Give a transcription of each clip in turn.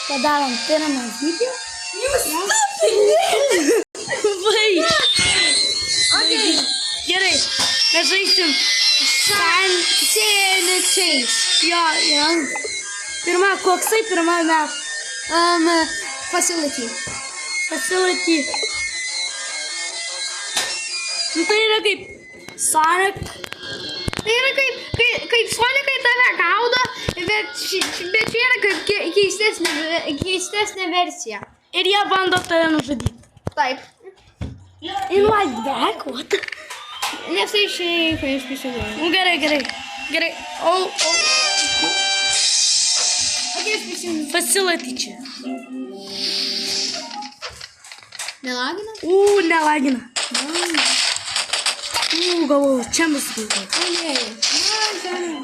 padarom pirmą video. Jūs Vai. Gerai, mes žaisim sandwiches. Jo. Pirma, koksai pirma met. Facility. Nu, tai yra kaip Sonic. Tai yra kaip Sonicai tave gaudo, bet čia yra kaip keistesnė versija. Ir jie bando tave nužudyti. Taip. In my back, what the... Nes tai šiaip prisidėjo. Nu, gerai. Facility čia. Nelagina? Nelagina. Galvoju, Čemsburgas.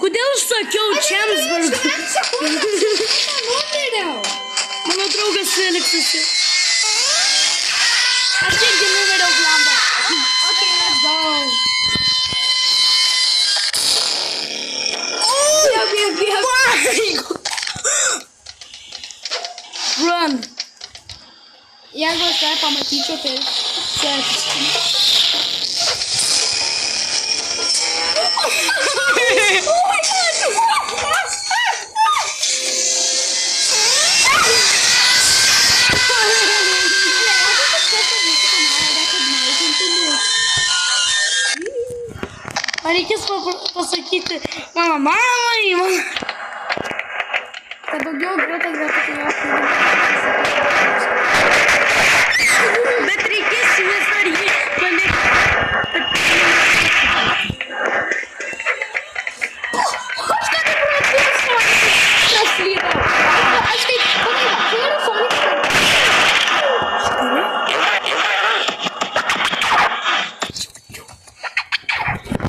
Kodėl aš sakiau Čemsburgas? Numeriau. Mano draugas Feliksas. Aš irgi numeriau blamba. Okay, let's go. Bieg. Run. Jeigu aš tai pamatyčiau, tai Man reikės pasakyti mano mamai. kad daugiau greta tai jos. Bet reikės vis dar jį palikti. Aš ką taip praslydau. Aš taip, čia yra Sonic.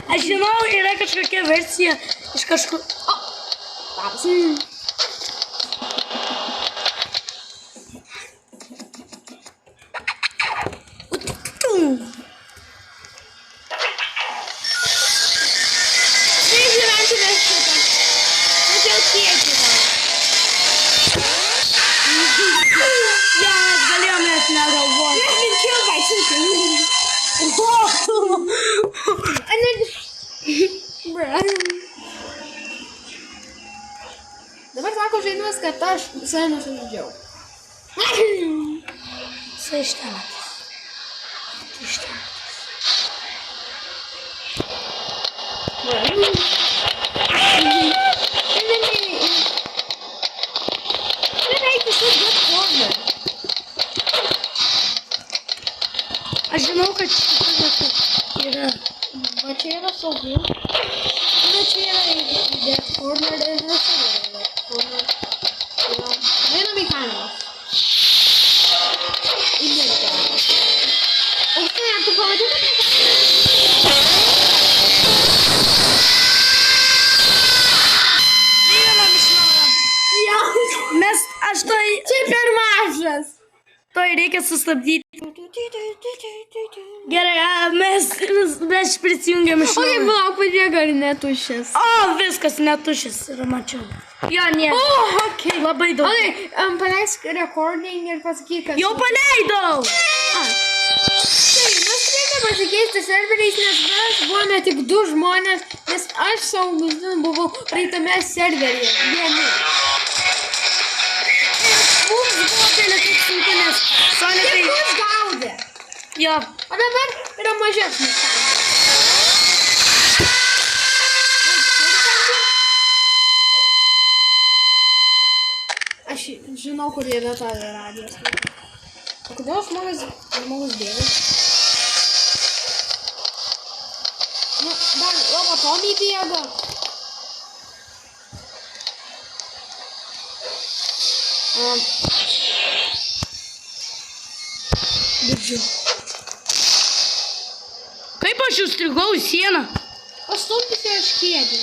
Aš žinau, yra kažkokia versija iš kažkur... Labas. Dabar sako žaidimas, kad aš visai nesužydžiau. Sai ištematys. Aš žinau, kad šitą yra... Va čia yra saugu. Na čia yra Death Corner ir nesaugu. Vieną mechanikas. Įdėkite. O štai, tu pamatytum Mes, aš tai... Čia per mažas. Toj reikia sustabdyti. Gerai, mes prisijungiam iš Ogi, naujo. palauk, pažiūrėk, ar netušęs. O, viskas netušęs yra, mačiau. Jo, nie. O, okei. Labai daug. Ogi, paleisk recording ir pasakyk, kad... Jau paleidau! Taip, mes reikia pasikeisti serveriais, nes mes buvome tik 2 žmonės, nes aš su Augustinu buvau praeitame serveryje. Vieni. Mums buvo kelias sunku, nes Sonikai... Tik mus gaudė. Jo. O dabar yra mažesnis. Aš žinau, kur yra ta radijos. O kodėl žmogus bėga? Nu, dar lobotomį bėga. Girdžiu. Kaip aš užstrigau į sieną? Pastumkite iš kėdį.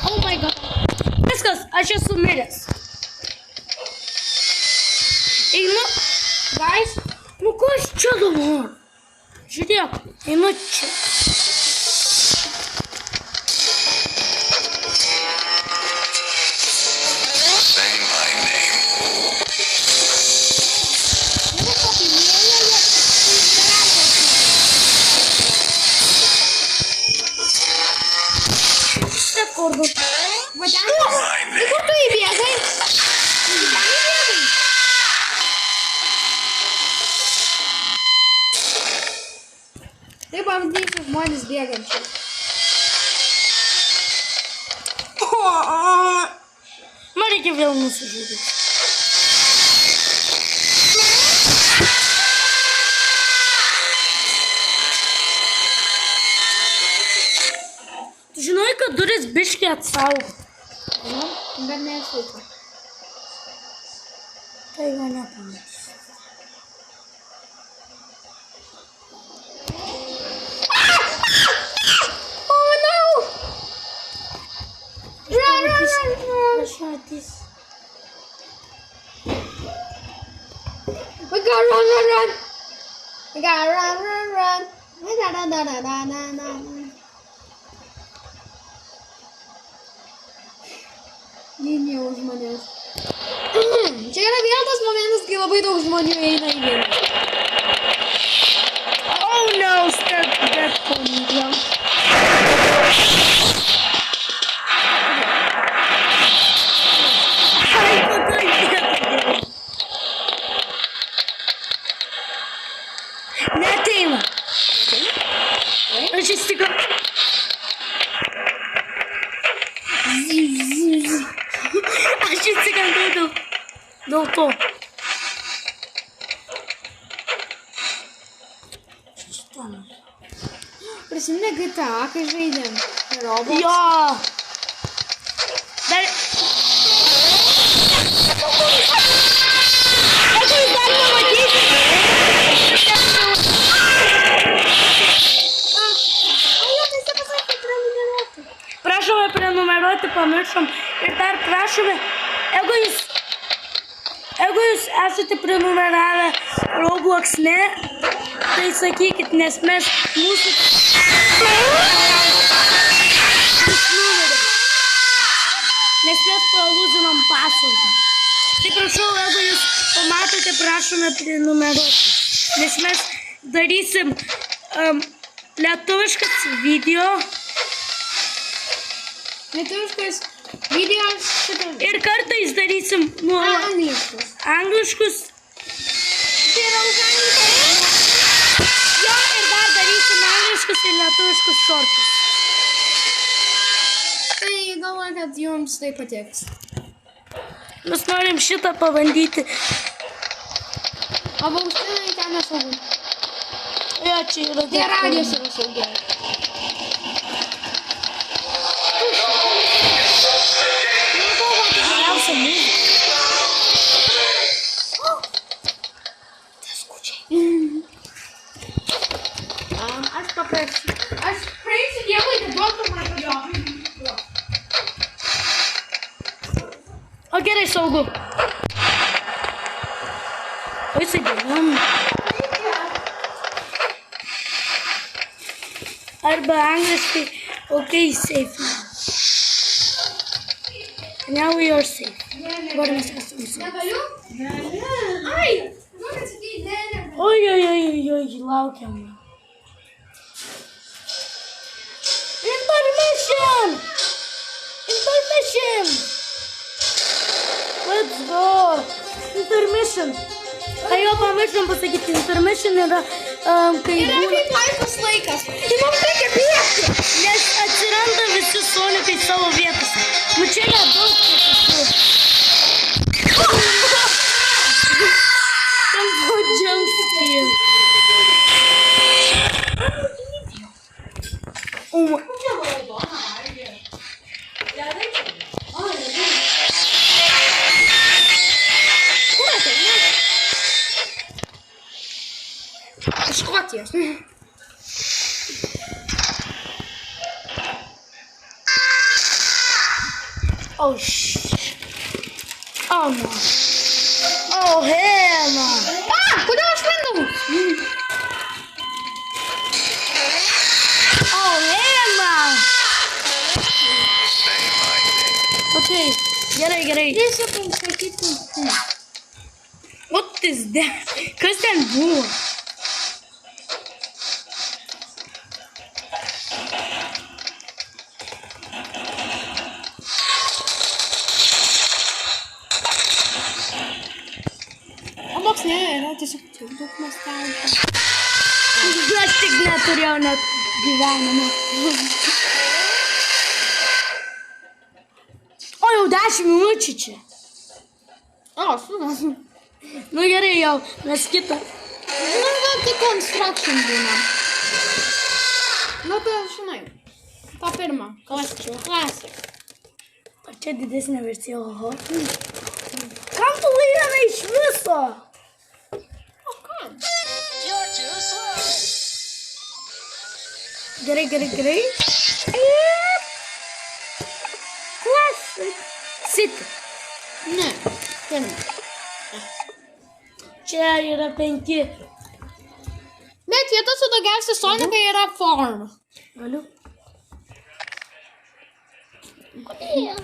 man. Oh my god. Viskas, aš esu miręs. Einu. Guys, Nu ko aš čia dabar? Žiūrėk, einu čia. Say my name. Sekundu. va ten. Tai kur tu įbėgai? Tai bandysiu žmonės bėgančių. Man reikia vėl nusižudyti. Tu žinai, kad duris biškį atsaugo. Nu, bet nesu. Tai mane pamatys. Oh no! Run, run, run, run! Aš matys. We gotta run, run, run! We gotta run, run, run! We gotta da da da da da. Linija už manęs. Čia yra vėl tas momentas, kai labai daug žmonių eina į vieną. Oh no, step that pomidor. Neateina. Aš įstikau. Aš įsikandau dėl to. Prisimeni GTA, kai žaidėm Roblox? Jo. Dar... Aš jūs galime matyti. Prašome prenumeruoti, pamiršom. Ir dar prašome, jeigu jūs esate prenumeravę Roblox ne, tai sakykit, nes mes mūsų numerį. Nes mes pralūzinom pasvaldą. Tai prašau, jeigu jūs pamatote, prašome prenumeruoti. Nes mes darysim lietuviškas video. Lietuviškas video šitą. Ir kartais darysim Angliškus. angliškus. Tai yra už angliškus. Jo, ir dar darysim angliškus ir lietuviškus šortus. Tai galvoju, kad jums tai patiks. Mes norim šitą pabandyti. O Baustinai ten nesaugu. Jo, čia yra Tai radijos yra saugiai. geriausia muzika. Aš paprašysiu. Aš praeisiu Dievui, kad duotų man jo. O gerai, saugu. Pasidėliam. Arba angliškai, okay, safe. Now we are safe. Dabar mes esame safe. Negaliu? Ai! Noriu atsakyti, ne. Oi, laukiam. Intermission! Intermission! Let's go! Intermission! Jo, pamiršom pasakyti, intermission yra, kai Yra būna... kaip laisvas laikas. Tai mums reikia bėgti. Nes atsiranda visi sonikai savo vietose. Nu čia nedaug tokių. Tam buvo jumpscare. Oh my... Kur ateina? Iš Škotijos. Oh, oh, no. Oh, hell no. Kodėl aš vandau? Oh, hell no. Say my name. Okay, gerai. Tiesiog sakyti. What is that? Kas ten buvo? O moks ne, yra tiesiog tiek daug mastelio. Aš tik neturėjau net gyvenimo. O jau 10 minučių čia. O, sunasu. Nu gerai jau, mes kitą. Nu, gal tik construction būna. Nu, tai žinai. Ta pirma. Klasik. O čia didesnė versija, oho. Kam tu laimėjai iš viso? O kam? Gerai. Classic City. Ne, pirma. Čia yra 5. Bet vieta su daugiausia Sonikai yra farm. Galiu? Kodėl?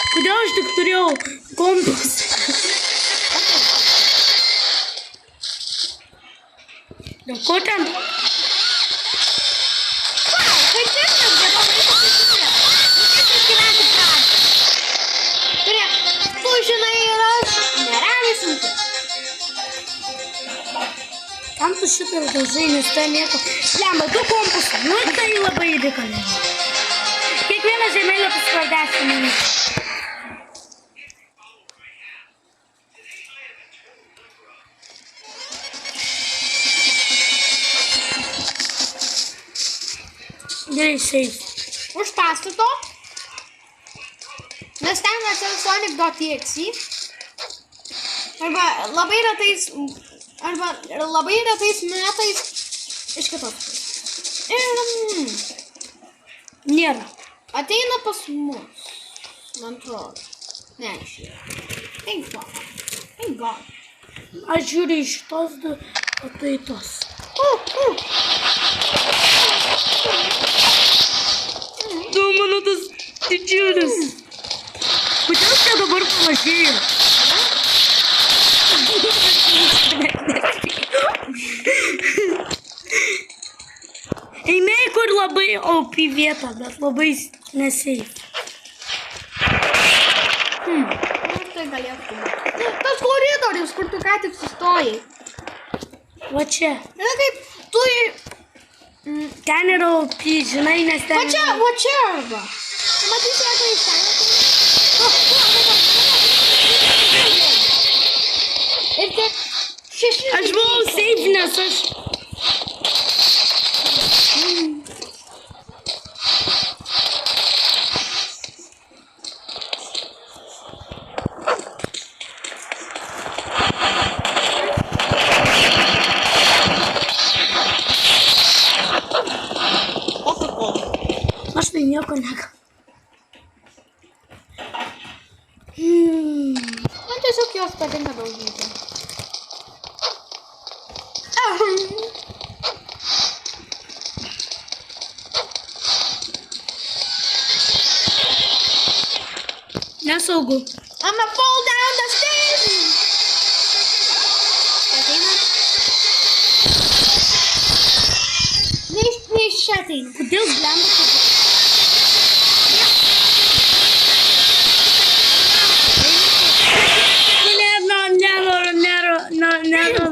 Kodėl aš tik turėjau kompasą? Dėl ko ten? Kai čia nebėra laiko susitikti. Kaip išgyventi pradžią? Turėk, tu žinai ir aš nerealiai sunku. Kam tu šitą daužai, nes tai nieko. Lemba, 2 kompasų. Nu tai labai reikalinga. Kiekvienas žemėlapis per 10 minučių. Gerai, safe. Už pastato. Nes ten atsėl Sonic.exe. Arba labai retais metais iš kitos. Ir Nėra. ateina pas mus. Man atrodo. Ne, iš jų. Thank God. Aš žiūriu iš tos 2, o tai tos. Du, mano tas didžiulis. Kodėl čia dabar pamažėjo? Eime į kur labai OP vietą, bet labai nesafe. Tai galėtų. Tas koridorius, kur tu ką tik sustojai. Va čia. Yra kaip tu... Ten yra OP, žinai, nes ten... Va čia arba. Matysi, kad tai iš ten. Ir tiek 6... Aš buvau safe, nes aš... Aš tai nieko negaliu. Man tiesiog jos patinka daužyti. Nesaugu. I'ma fall down the stairs. Ateina. Ne iš čia ateina. Kodėl blemba? Nenoriu.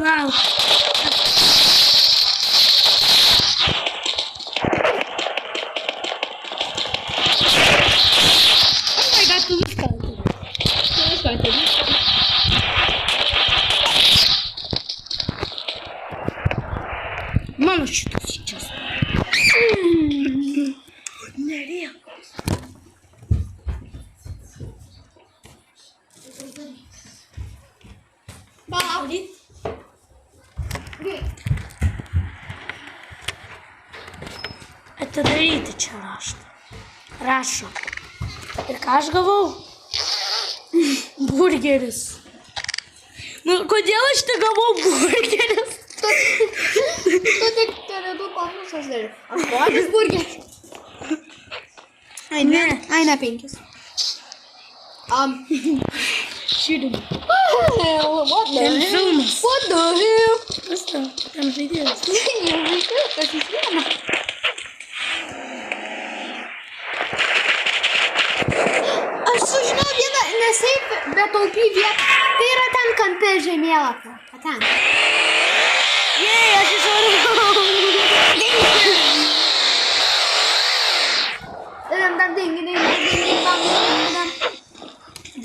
Oh my god, tu viską. Mano šitas čia. gaudyt. Atidaryti čia raštą. Rašo. Ir ką aš gavau? Burgeris. Nu, kodėl aš tik gavau burgeris? Tu tik turi 2 konkursas dar. 8 burgeris. Ai, ne. Ai, ne 5. Širim. What the Ten hell? filmas. What the hell? Kas ta? Ten žaidėjas. Jau vaikai, kas iš vieno. Aš sužinau vieną nesaip betaupį vietą. Tai yra ten kampe žemėlapio. Ten. Jei, aš išvarau.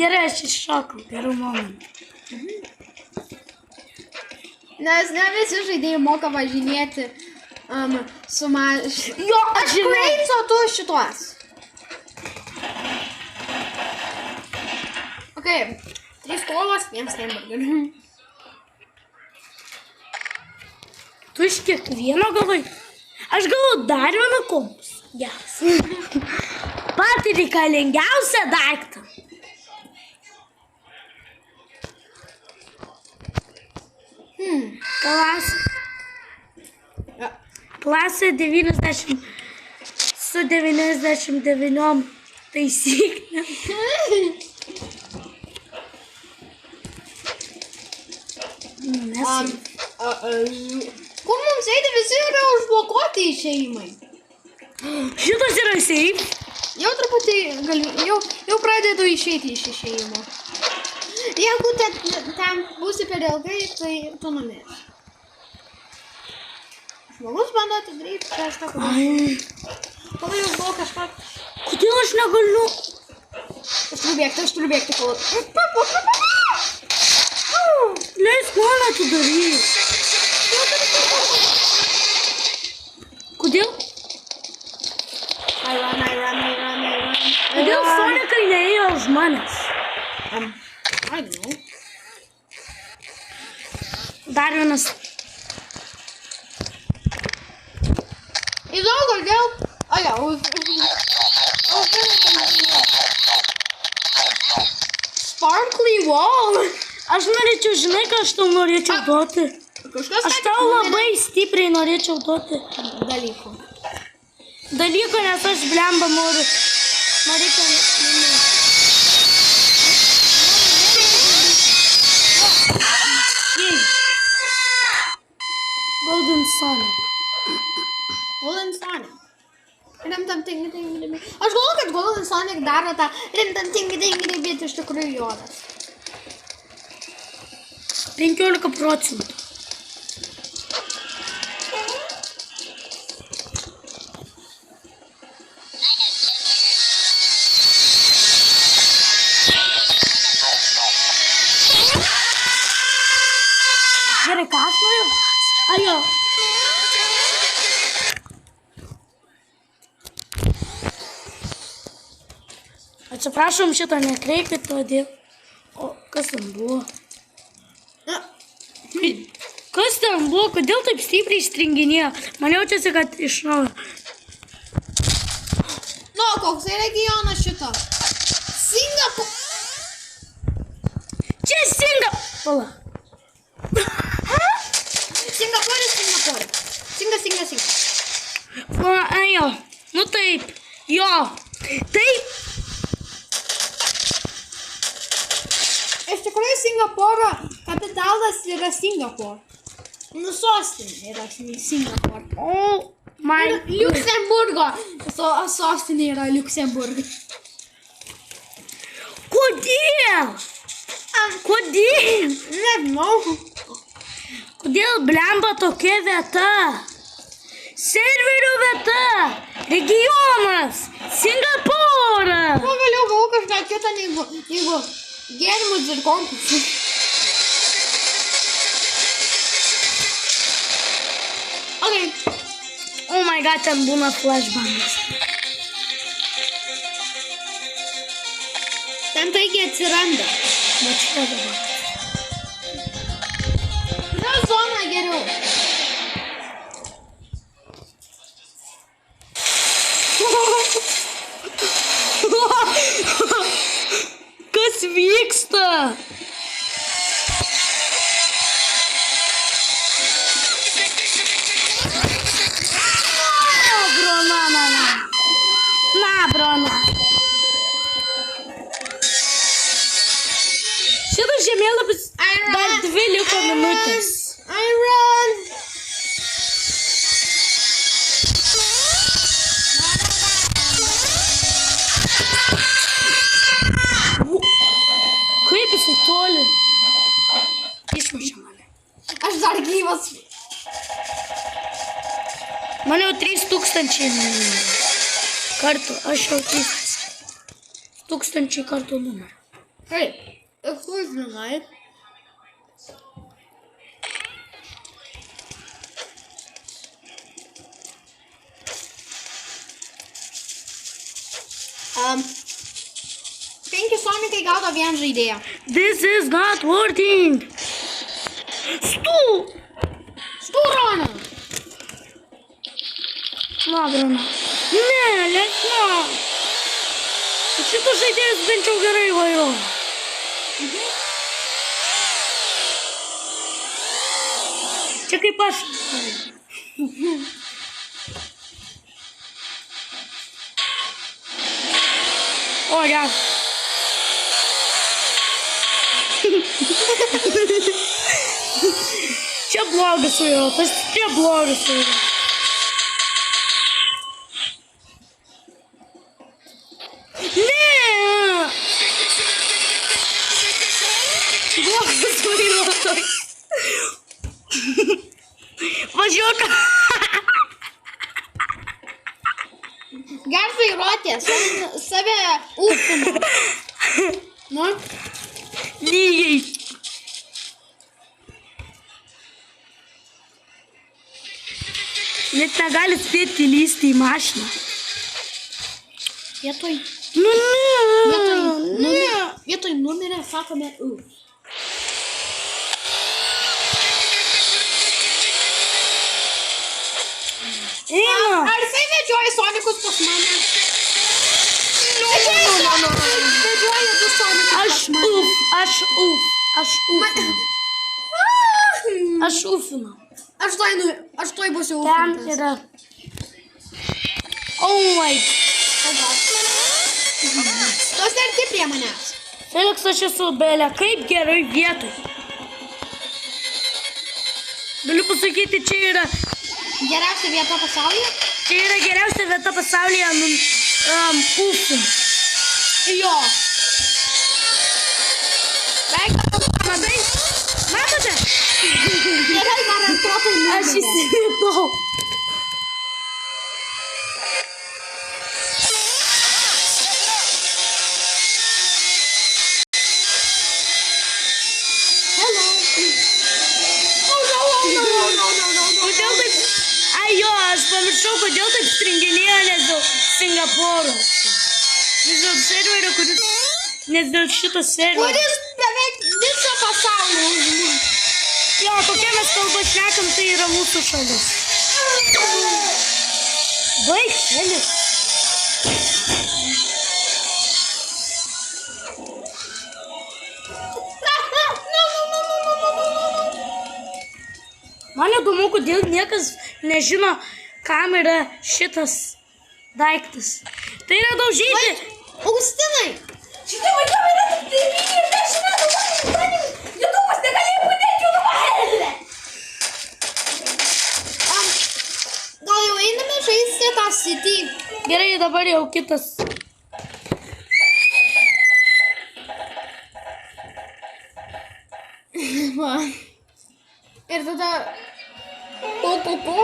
Gerai, aš iššokau. Gerų momentų. Nes ne visi žaidėjai moka važinėti su maž... Jo, Aš kuriais, o tu šituos. Ok, 3 kovos, 1 hamburgerių. Tu iš kiekvieno gavai? Aš gavau dar vieną kompus. Geras. Patį reikalingiausią daiktą. Klasė 90 su 99 taisyklėm. Kur mums eiti, visi yra užblokuoti išėjimai. Šitas yra safe. Jau truputį jau pradedu išeiti iš išėjimo. Jeigu ten būsi per ilgai, tai tu numirsi. Žmogus bando atidaryti kažką. Kol jau buvo kažką. Kodėl aš negaliu? Aš turiu bėgti, kol... Leisk man atidaryti. Kodėl? I run. Kodėl Sonikai neėjo už manęs? I don't know. Dar vienas. Įdomu, kodėl... Sparkly wall. Aš norėčiau, žinai, ką aš tau norėčiau duoti? Aš tau labai stipriai norėčiau duoti dalykų, nes aš blemba noriu. Norėčiau... Golden Sonic. Aš galvoju, kad Golden Sonic daro tą rimtam tingi, bet iš tikrųjų juodas. 15%. Gerai, ką aš noriu? Ajo. Atsiprašom, šitą nekreipkit, todėl. O, kas ten buvo? Kas ten buvo? Kodėl taip stipriai stringinėjo? Man jaučiasi, kad iš naujo. Nu, koks tai regionas šito? Singapūras. Čia Singapūras. Singapūras. Singa. Ajo. Nu taip. Jo. Taip. Iš tikrųjų, Singapūro kapitalas yra Singapūr. Nu, sostinė yra Singapūr. Oh my God. Liuksemburgo sostinė yra Liuksemburgas. Kodėl? Kodėl? Nežinau. Kodėl blemba tokia vieta? Serverio vieta. Regionas. Singapūras. Pagaliau gavau kažką kitą negu gėrimus ir konkursus. Okay. Oh my God, ten būna flashbangas. Ten taigi atsiranda. Bet šitą dabar. geriau. Kas vyksta? Na, brona. Šitas žemėlapis dar 2 liko minutės. Iron. Kaip jisai toli? Išmušė mane. Aš dar gyvas. Man jau 3000 kartų. Aš jau 3000 kartų numerio. Kaip? Ir kur žinai? Penki Sonikai gaudo vien žaidėją. This is not working. Stūrona! Na, brona. Ne, lesna. Šitus žaidėjus bent jau gerai vairuoja. Čia kaip aš. O, ja. Čia blogas vairuotojas, čia blogas vairuotojas. Ne! Blogas vairuotojas. Važiuok. Geras vairuotojas, save ūkino. Nu? Lygiai. Net negali spėti įlysti į mašiną. Vietoj. Nu ne. Vietoj numerio sakome U. Eina. Ar jisai vedžioja Sonikus pas mane? Vedžioja du Sonikus pas mane. Aš ūfinau. Aš toj būsiu Ten ūkintas. yra. Oh my. Tos arti prie manęs. Felix, aš esu belė, kaip gerai vietoj. Galiu pasakyti, čia yra Geriausia vieta pasaulyje? geriausia vieta pasaulyje ūfin. Jo. Matai? Matote? Gerai garantuotai numerio. Aš įsivitau. Hello. Kodėl taip... Ai jo, aš pamiršau, kodėl taip stringinėjo, nes dėl Singapūro. Nes dėl serverio, kuris... Nes dėl šito serverio. Kuris beveik visą pasaulį užmuš. Jo, kokia mes kalba šnekam, tai yra mūsų šalis. Baig, Felix. Man įdomu, kodėl niekas nežino, kam yra šitas daiktas. Tai yra daužyti. Augustinai. Šitai vaikam yra tik 90 metų. YouTube'as negalėjo padėti YouTube'ą. Gal jau einame žaisti tą City? Gerai, dabar jau kitas. Va. Ir tada... Po.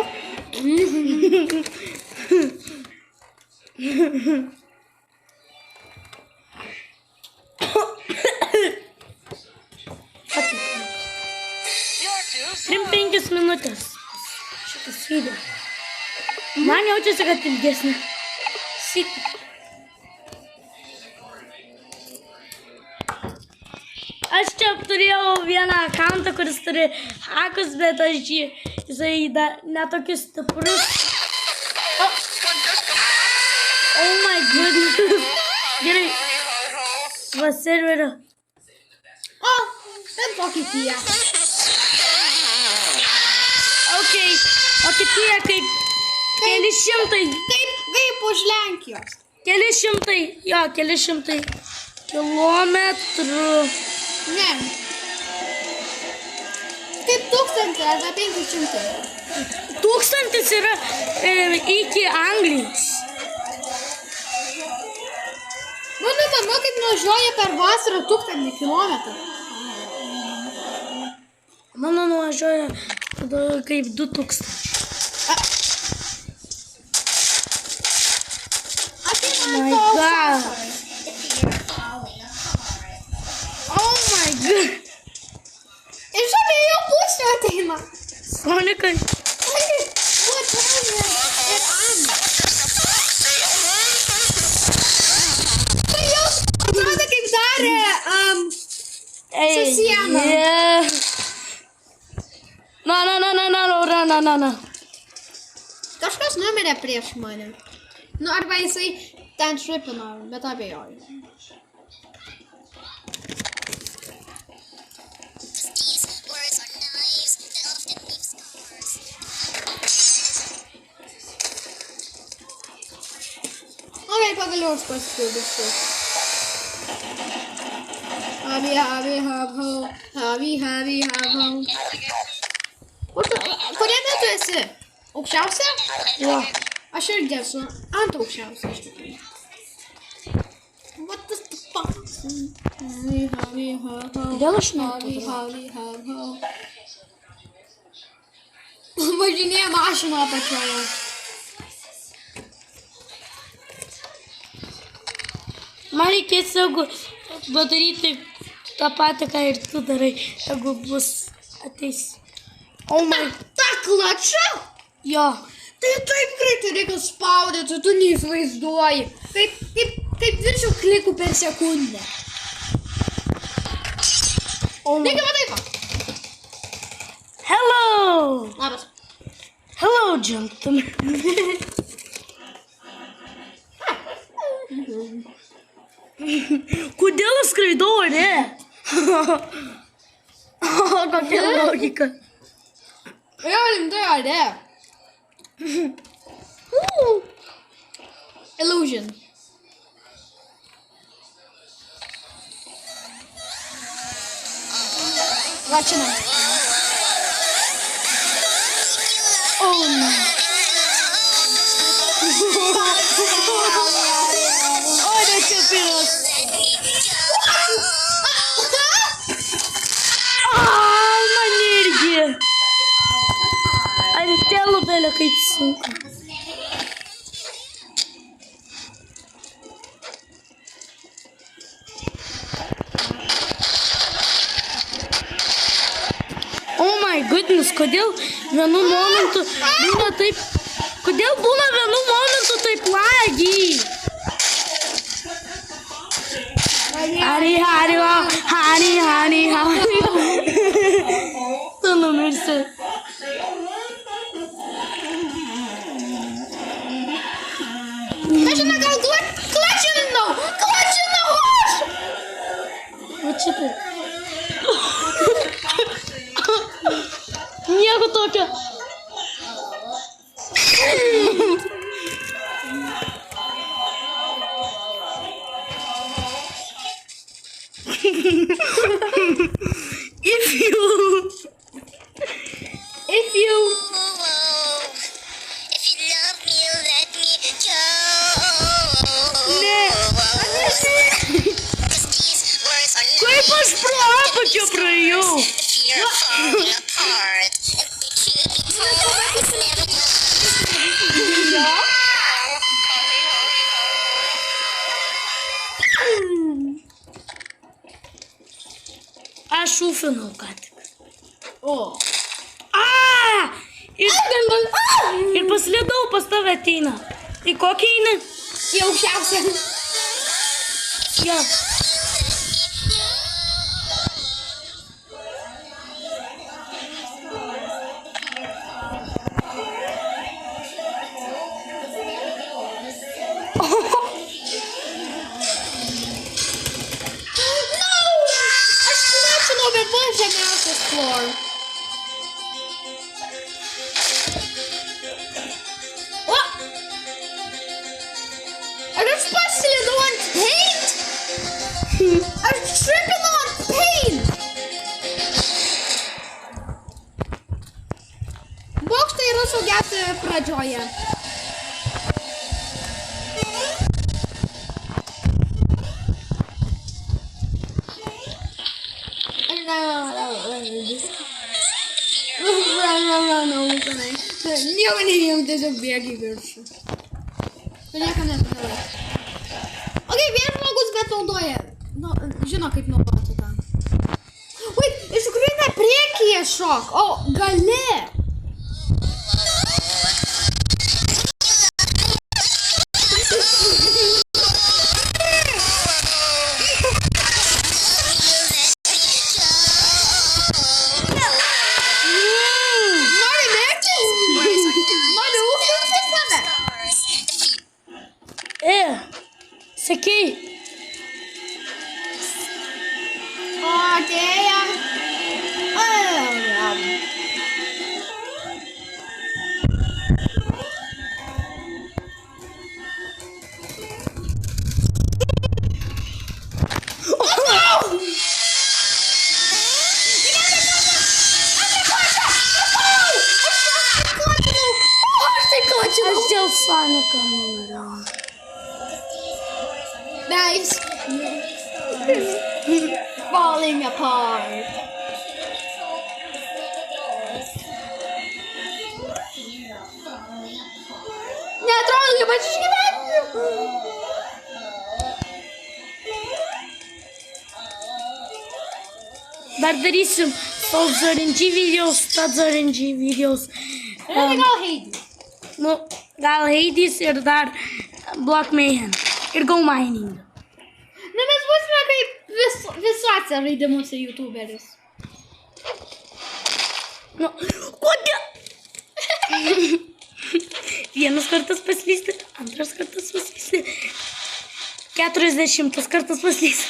Trim 5 minutės. Šitas video. Man jaučiasi, kad ilgesnė. Sik. Aš čia turėjau vieną akantą, kuris turi hakus, bet jisai netokius stiprus. Oh my goodness. Gerai. Va serverio. O, bet Vokietija. Ok. Vokietija kaip keli šimtai. Kaip už Lenkijos. Keli šimtai kilometrų. Ne. Kaip 1000 arba 500. 1000 yra iki Anglijos. Mano mama kaip nuvažiuoja per vasarą 1000 kilometrų. Mano nuvažiuoja kaip 2000. My God. Oh my God. Ir žalia jau pusė ateina. Sonikai. Tai jau atrodo kaip darė su siena. Yeah. Na. Kažkas numirė prieš mane. Nu, arba jisai ten šripino, bet abejoju. Okei, pagaliau aš pasipildysiu. Havi, have, ho. Havi, have, ho. Kuriame tu esi? Aukščiausia? Jo. Aš irgi esu ant aukščiausia iš tikrųjų. What the fuck? Havi, have, ho. Kodėl aš Havi, have, ho. Važinėja mašiną apačioje. Man reikės, jeigu padaryti tą patį, ką ir tu darai, jeigu bus ateis. Oh my. Ta klačia? Jo. Tai taip greitai reikia spaudyti, tu neįsivaizduoji. Kaip viršiau klikų per sekundę. Oh my. Reikia va. Hello. Labas. Hello, gentlemen. Kodėl aš skraidau ore? Kokia logika. Jo, rimtai, ore. Illusion. Va čia. Oh no. Oi, ne čia piras. Man irgi. Ant telubelio kaip sunku. Oh my goodness, kodėl vienu momentu būna taip... Kodėl būna vienu momentu taip lagiai? Hari. Tu numirsi. Kažina gal klačinau aš! Va šitai. Nieko tokio. If you love me, let me go. Ne. 'Cause these words are Kaip aš pro apačią praėjau? if you're falling apart. It's never Aš šūfinau ką tik. O. Ir paslidau pas tave ateina. Į kokį eini? Į aukščiausią. Jo. bus žemiausias floor. O! Ar aš paslidau ant paint? Aš tripinau ant paint! Bokštai yra saugiausia pradžioje. Nieko neįjom, tiesiog bėgi į viršų. Nieko nepadarau. Ok, vienas žmogus bet naudoja. Nu, žino kaip naudoti tą. Wait, iš tikrųjų ne priekyje šok, o gale. Sakei. O, atėjo. Aš dėl Sonic'o numeriau. Nice. Falling apart. Neatrodo, kaip aš išgyvensiu. Dar darysim toks RNG videos, tāds RNG videos. Gal Hades. Nu, gal Hades ir dar Block Mayhem. Ir Go Mining. Na, mes būsime kaip visuose žaidimuose YouTuberis. Nu, kodėl? Vienas kartas paslysti, antras kartas paslysti, 40 kartas paslysti.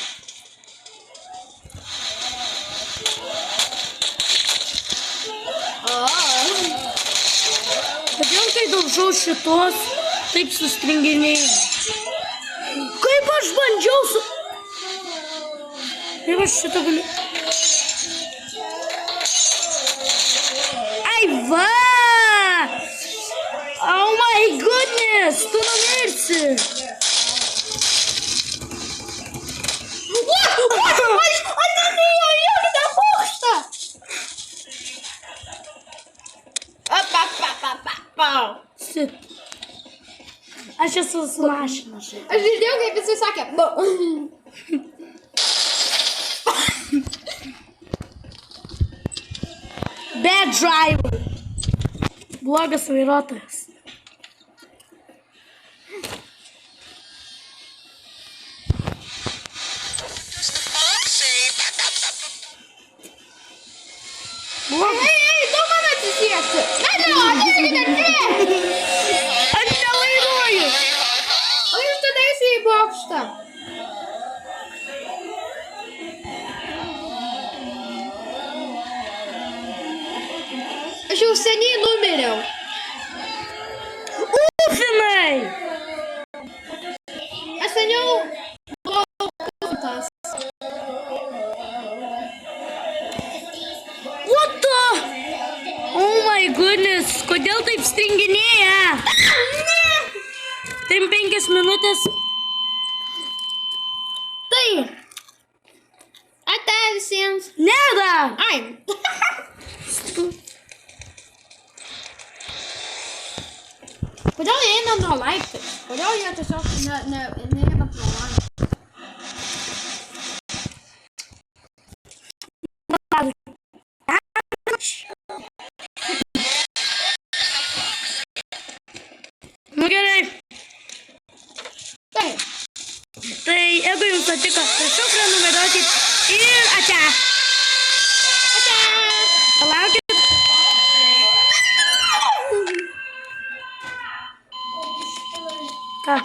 Kodėl kai daužau šitos, taip sustringinėjau? Kaip aš bandžiau su... Kaip aš šitą galiu... Ai, va! Oh my goodness! Tu numirsi! Aš neturėjau jokio bokštą! Sit. Aš esu su mašina. Aš girdėjau, kaip jisai sakė. Bad driver. Blogas vairuotojas. Blogas. Ei, tu man atsisiesi. Ne, ateikite čia. Aš nevairuoju. O jūs tada eisi į bokštą. Aš jau seniai numiriau. Ufinai. Aš seniau buvau tas. What the? Oh my goodness. Kodėl taip stringinėja? 3-5 minutės. Tai. Ate visiems. Ne dar. Ai. Kodėl jie eina nuo laiptų? Kodėl jie tiesiog neina pro langą? Nu gerai. Taip. Tai jeigu jums patiko, prašau prenumeruokit ir ačiū. Palaukit. Ką?